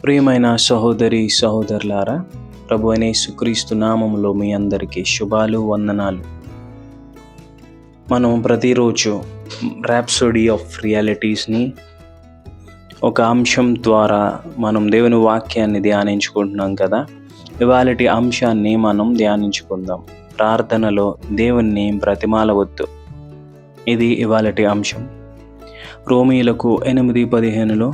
ప్రియమైన సహోదరి సహోదరులారా, ప్రభు అయిన యేసుక్రీస్తు నామములో మీ అందరికీ శుభాలు, వందనాలు. మనం ప్రతిరోజు ర్యాప్సోడీ ఆఫ్ రియాలిటీస్ని ఒక అంశం ద్వారా మనం దేవుని వాక్యాన్ని ధ్యానించుకుంటున్నాం కదా. ఇవాళటి అంశాన్ని మనం ధ్యానించుకుందాం. ప్రార్థనలో దేవుణ్ణి బ్రతిమాలవద్దు. ఇది ఇవాళటి అంశం. రోమీయులకు 8:15లో,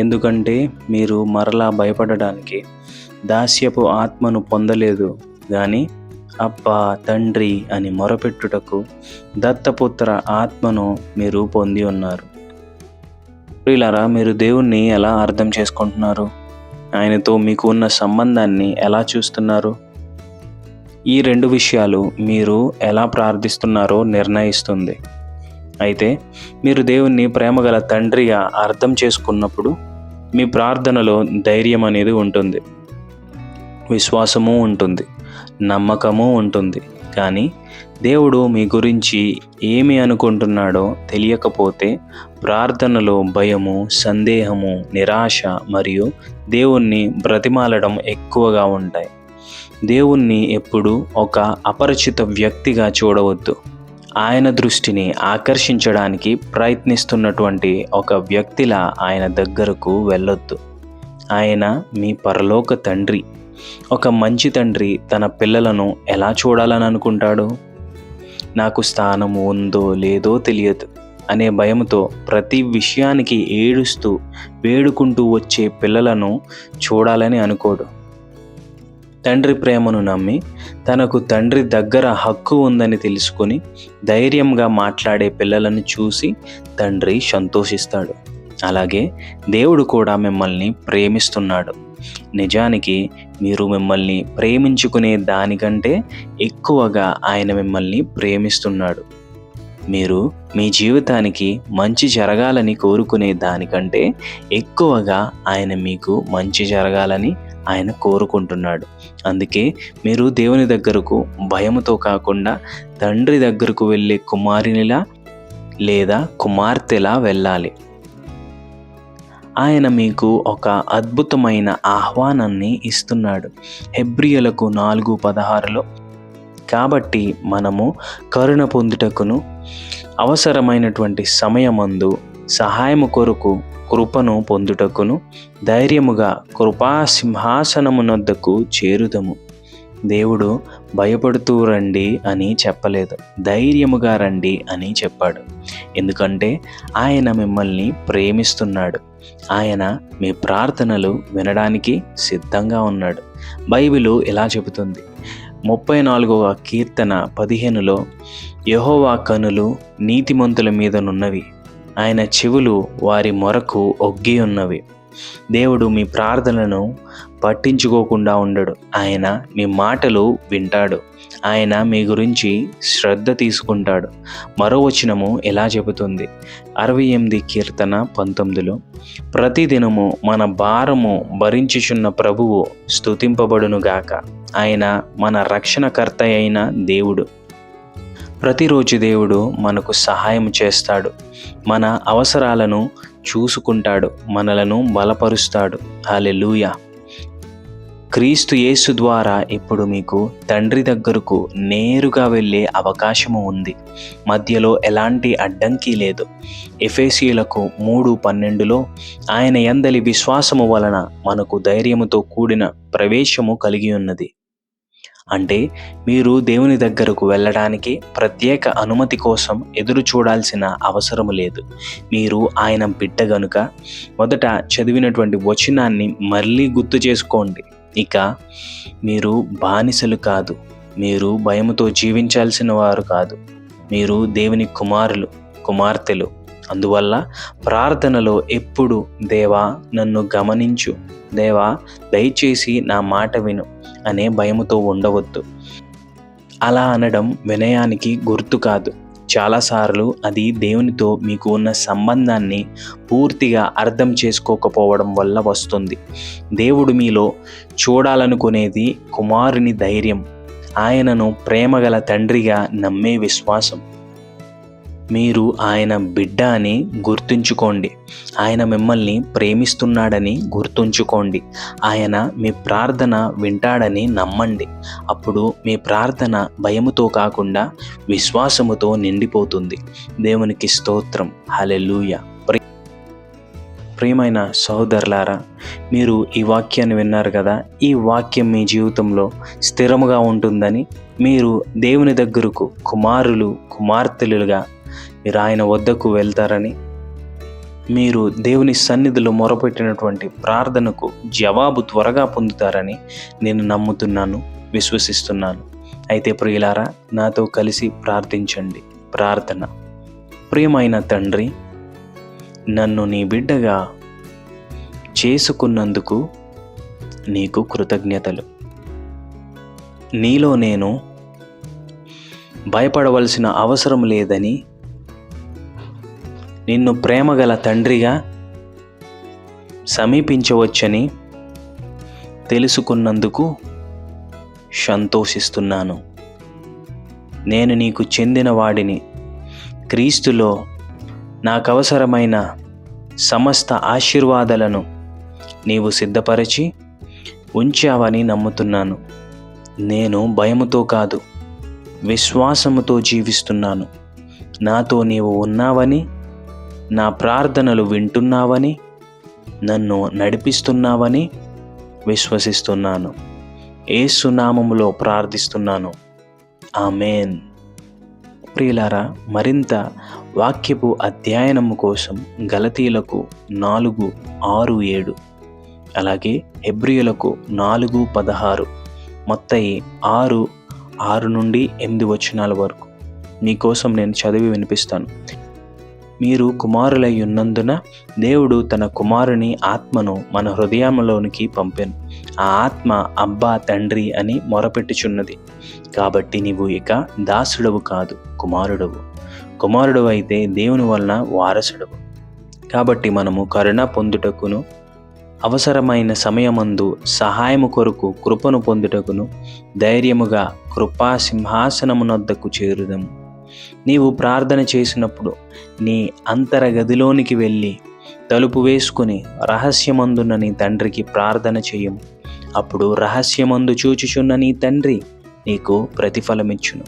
ఎందుకంటే మీరు మరలా భయపడడానికి దాస్యపు ఆత్మను పొందలేదు గాని అబ్బా తండ్రి అని మొరపెట్టుటకు దత్తపుత్ర ఆత్మను మీరు పొంది ఉన్నారు. ప్రియులారా, మీరు దేవుణ్ణి ఎలా అర్థం చేసుకుంటున్నారు? ఆయనతో మీకు ఉన్న సంబంధాన్ని ఎలా చూస్తున్నారు? ఈ రెండు విషయాలు మీరు ఎలా ప్రార్థిస్తున్నారో నిర్ణయిస్తుంది. అయితే మీరు దేవుణ్ణి ప్రేమగల తండ్రిగా అర్థం చేసుకున్నప్పుడు మీ ప్రార్థనలో ధైర్యం అనేది ఉంటుంది, విశ్వాసము ఉంటుంది, నమ్మకము ఉంటుంది. కానీ దేవుడు మీ గురించి ఏమి అనుకుంటున్నాడో తెలియకపోతే ప్రార్థనలో భయము, సందేహము, నిరాశ మరియు దేవుణ్ణి బ్రతిమాలడం ఎక్కువగా ఉంటాయి. దేవుణ్ణి ఎప్పుడూ ఒక అపరిచిత వ్యక్తిగా చూడవద్దు. ఆయన దృష్టిని ఆకర్షించడానికి ప్రయత్నిస్తున్నటువంటి ఒక వ్యక్తిలా ఆయన దగ్గరకు వెళ్ళొద్దు. ఆయన మీ పరలోక తండ్రి. ఒక మంచి తండ్రి తన పిల్లలను ఎలా చూడాలని అనుకుంటాడు? నాకు స్థానము ఉందో లేదో తెలియదు అనే భయంతో ప్రతి విషయానికి ఏడుస్తూ వేడుకుంటూ వచ్చే పిల్లలను చూడాలని అనుకోడు. తండ్రి ప్రేమను నమ్మి తనకు తండ్రి దగ్గర హక్కు ఉందని తెలుసుకొని ధైర్యంగా మాట్లాడే పిల్లలను చూసి తండ్రి సంతోషిస్తాడు. అలాగే దేవుడు కూడా మిమ్మల్ని ప్రేమిస్తున్నాడు. నిజానికి మీరు మిమ్మల్ని ప్రేమించుకునే దానికంటే ఎక్కువగా ఆయన మిమ్మల్ని ప్రేమిస్తున్నాడు. మీరు మీ జీవితానికి మంచి జరగాలని కోరుకునే దానికంటే ఎక్కువగా ఆయన మీకు మంచి జరగాలని ఆయన కోరుకుంటున్నాడు. అందుకే మీరు దేవుని దగ్గరకు భయముతో కాకుండా తండ్రి దగ్గరకు వెళ్ళే కుమారునిలా లేదా కుమార్తెలా వెళ్ళాలి. ఆయన మీకు ఒక అద్భుతమైన ఆహ్వానాన్ని ఇస్తున్నాడు. హెబ్రీయులకు 4:16లో, కాబట్టి మనము కరుణ పొందుటకును అవసరమైనటువంటి సమయమందు సహాయము కొరకు కృపను పొందుటకును ధైర్యముగా కృపా సింహాసనమునొద్దకు చేరుదము. దేవుడు భయపడుతూ రండి అని చెప్పలేదు, ధైర్యముగా రండి అని చెప్పాడు. ఎందుకంటే ఆయన మిమ్మల్ని ప్రేమిస్తున్నాడు. ఆయన మీ ప్రార్థనలు వినడానికి సిద్ధంగా ఉన్నాడు. బైబిలు ఇలా చెబుతుంది. 34వ కీర్తన 15లో, యెహోవా కనులు నీతిమంతుల మీదనున్నవి, ఆయన చెవులు వారి మొరకు ఒగ్గి ఉన్నవి. దేవుడు మీ ప్రార్థనలను పట్టించుకోకుండా ఉండడు. ఆయన మీ మాటలు వింటాడు. ఆయన మీ గురించి శ్రద్ధ తీసుకుంటాడు. మరో వచనము ఎలా చెబుతుంది. 68 కీర్తన 19లో, ప్రతిదినము మన భారము భరించుచున్న ప్రభువు స్తుతింపబడునుగాక. ఆయన మన రక్షణకర్త అయిన దేవుడు. ప్రతిరోజు దేవుడు మనకు సహాయం చేస్తాడు, మన అవసరాలను చూసుకుంటాడు, మనలను బలపరుస్తాడు. హల్లెలూయా. క్రీస్తు యేసు ద్వారా ఇప్పుడు మీకు తండ్రి దగ్గరకు నేరుగా వెళ్ళే అవకాశము ఉంది. మధ్యలో ఎలాంటి అడ్డంకి లేదు. ఎఫెసీయులకు 3:12లో, ఆయన యందలి విశ్వాసము వలన మనకు ధైర్యముతో కూడిన ప్రవేశము కలిగి ఉన్నది. అంటే మీరు దేవుని దగ్గరకు వెళ్ళడానికి ప్రత్యేక అనుమతి కోసం ఎదురు చూడాల్సిన అవసరము లేదు. మీరు ఆయన బిడ్డ గనుక మొదట చదివినటువంటి వచనాన్ని మళ్ళీ గుర్తు చేసుకోండి. ఇక మీరు బానిసలు కాదు, మీరు భయముతో జీవించాల్సిన వారు కాదు, మీరు దేవుని కుమారులు, కుమార్తెలు. అందువల్ల ప్రార్థనలో ఎప్పుడు దేవా నన్ను గమనించు, దేవా దయచేసి నా మాట విను అనే భయముతో ఉండవద్దు. అలా అనడం వినయానికి గుర్తు కాదు. చాలాసార్లు అది దేవునితో మీకు ఉన్న సంబంధాన్ని పూర్తిగా అర్థం చేసుకోకపోవడం వల్ల వస్తుంది. దేవుడు మీలో చూడాలనుకునేది కుమారుని ధైర్యం, ఆయనను ప్రేమగల తండ్రిగా నమ్మే విశ్వాసం. మీరు ఆయన బిడ్డ అని గుర్తుంచుకోండి. ఆయన మిమ్మల్ని ప్రేమిస్తున్నాడని గుర్తుంచుకోండి. ఆయన మీ ప్రార్థన వింటాడని నమ్మండి. అప్పుడు మీ ప్రార్థన భయముతో కాకుండా విశ్వాసముతో నిండిపోతుంది. దేవునికి స్తోత్రం. హల్లెలూయా. ప్రియమైన సహోదరులారా, మీరు ఈ వాక్యాన్ని విన్నారు కదా. ఈ వాక్యం మీ జీవితంలో స్థిరముగా ఉంటుందని, మీరు దేవుని దగ్గరకు కుమారులు కుమార్తెలుగా మీరు ఆయన వద్దకు వెళ్తారని, మీరు దేవుని సన్నిధిలో మొరపెట్టినటువంటి ప్రార్థనకు జవాబు త్వరగా పొందుతారని నేను నమ్ముతున్నాను, విశ్వసిస్తున్నాను. అయితే ప్రియులారా, నాతో కలిసి ప్రార్థించండి. ప్రార్థన. ప్రియమైన తండ్రి, నన్ను నీ బిడ్డగా చేసుకున్నందుకు నీకు కృతజ్ఞతలు. నీలో నేను భయపడవలసిన అవసరం లేదని, నిన్ను ప్రేమగల తండ్రిగా సమీపించవచ్చని తెలుసుకున్నందుకు సంతోషిస్తున్నాను. నేను నీకు చెందిన వాడిని. క్రీస్తులో నాకు అవసరమైన సమస్త ఆశీర్వాదాలను నీవు సిద్ధపరిచి ఉంచావని నమ్ముతున్నాను. నేను భయముతో కాదు, విశ్వాసముతో జీవిస్తున్నాను. నాతో నీవు ఉన్నావని, నా ప్రార్థనలు వింటున్నావని, నన్ను నడిపిస్తున్నావని విశ్వసిస్తున్నాను. యేసు నామములో ప్రార్థిస్తున్నాను. ఆమేన్. ప్రియులారా, మరింత వాక్యపు అధ్యయనము కోసం గలతీయులకు 4:6-7, అలాగే హెబ్రీయులకు 4:16, మత్తయి 6:6-8 వచనాల వరకు మీకోసం నేను చదివి వినిపిస్తాను. మీరు కుమారులై ఉన్నందున దేవుడు తన కుమారుని ఆత్మను మన హృదయంలోనికి పంపెను. ఆ ఆత్మ అబ్బా తండ్రి అని మొరపెట్టుచున్నది. కాబట్టి నీవు ఇక దాసుడవు కాదు, కుమారుడవు. కుమారుడు అయితే దేవుని వలన వారసుడవు. కాబట్టి మనము కరుణ పొందుటకును, అవసరమైన సమయమందు సహాయము కొరకు కృపను పొందుటకును ధైర్యముగా కృపా సింహాసనమునొద్దకు చేరుదము. నీవు ప్రార్థన చేసినప్పుడు నీ అంతరగదిలోనికి వెళ్ళి తలుపు వేసుకుని రహస్యమందున్న నీ తండ్రికి ప్రార్థన చేయము. అప్పుడు రహస్యమందు చూచుచున్న నీ తండ్రి నీకు ప్రతిఫలమిచ్చును.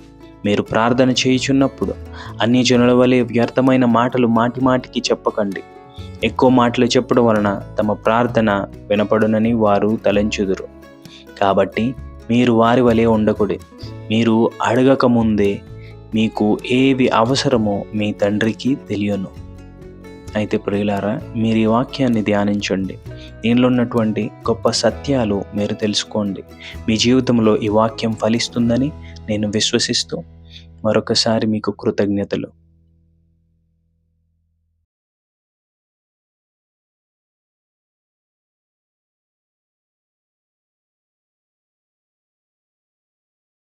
మీరు ప్రార్థన చేయుచున్నప్పుడు అన్యజనుల వలె వ్యర్థమైన మాటలు మాటిమాటికి చెప్పకండి. ఎక్కువ మాటలు చెప్పడం వలన తమ ప్రార్థన వినపడునని వారు తలంచుదురు. కాబట్టి మీరు వారి వలె ఉండకూడదు. మీరు అడగక ముందే మీకు ఏవి అవసరమో మీ తండ్రికి తెలియను. అయితే ప్రియులారా, మీరు ఈ వాక్యాన్ని ధ్యానించండి. దీనిలో ఉన్నటువంటి గొప్ప సత్యాలు మీరు తెలుసుకోండి. మీ జీవితంలో ఈ వాక్యం ఫలిస్తుందని నేను విశ్వసిస్తూ మరొకసారి మీకు కృతజ్ఞతలు.